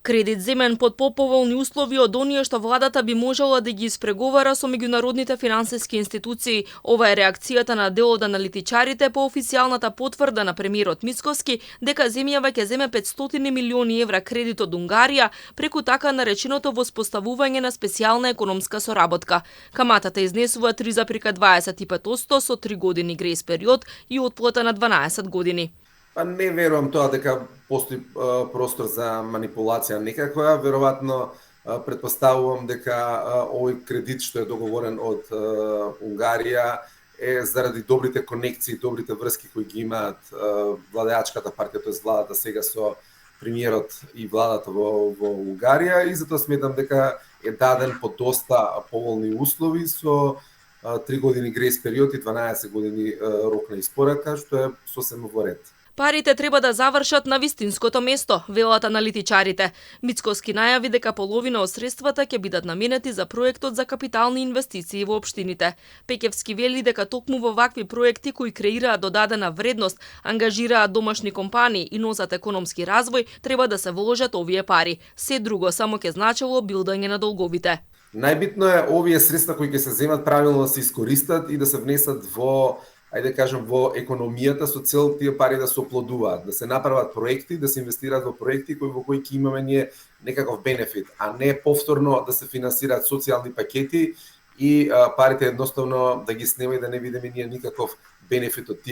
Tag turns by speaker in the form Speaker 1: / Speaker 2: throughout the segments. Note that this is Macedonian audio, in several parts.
Speaker 1: Кредит земен под поповолни услови од оние што владата би можела да ги испреговара со меѓународните финансиски институции. Ова е реакцијата на дел од аналитичарите по официјалната потврда на премиерот Мицкоски дека земјава ќе земе 500 милиони евра кредит од Унгарија преку така нареченото воспоставување на специјална економска соработка. Каматата изнесува 3,25% со 3 години грејс период и отплата на 12 години.
Speaker 2: Па не верувам тоа дека постои простор за манипулација некаква. Веројатно претпоставувам дека овој кредит што е договорен од Унгарија е заради добрите конекции, добрите врски кои ги имаат владеачката партија, тоест владата сега со премиерот и владата во Унгарија, и затоа сметам дека е даден по доста поволни услови со 3 години грејс период и 12 години рок на испорака, што е сосем во ред.
Speaker 1: Парите треба да завршат на вистинското место, велат аналитичарите. Мицкоски најави дека половина од средствата ќе бидат наменети за проектот за капитални инвестиции во општините. Пекевски вели дека токму во вакви проекти кои креираат додадена вредност, ангажираат домашни компании и носат економски развој, треба да се вложат овие пари. Се друго само ќе значело билдање на долговите.
Speaker 2: Најбитно е овие средства кои ќе се земат правилно да се искористат и да се внесат во во економијата со цел тие пари да се оплодуваат, да се направат проекти, да се инвестираат во проекти во кои ќе имаме ние некаков бенефит, а не повторно да се финансираат социјални пакети и парите едноставно да ги снема и да не видиме ние никаков бенефит од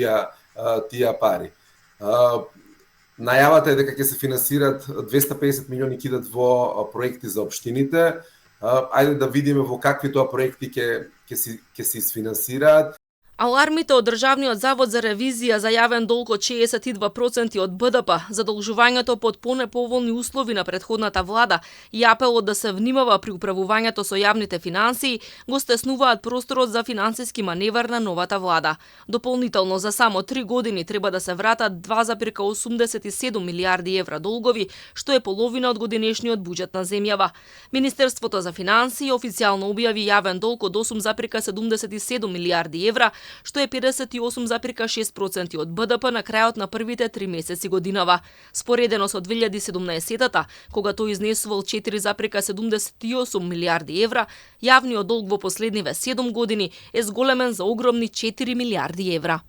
Speaker 2: тие пари. Најавата е дека ќе се финансираат 250 милиони кидат во проекти за општините. Ајде да видиме во какви тоа проекти ќе се изфинансираат.
Speaker 1: Алармите од Државниот завод за ревизија за јавен долг од 62% од БДП, задолжувањето под понеповолни услови на претходната влада и апелот да се внимава при управувањето со јавните финансии го стеснуваат просторот за финансиски маневар на новата влада. Дополнително за само 3 години треба да се вратат 2,87 милиарди евра долгови, што е половина од годинешниот буџет на земјава. Министерството за финансии официјално објави јавен долг од 8,77 милиарди евра, што е 58,6% од БДП на крајот на првите 3 месеци годинава. Споредено со 2017-та, кога тој изнесувал 4,78 милиарди евра, јавниот долг во последниве 7 години е зголемен за огромни 4 милиарди евра.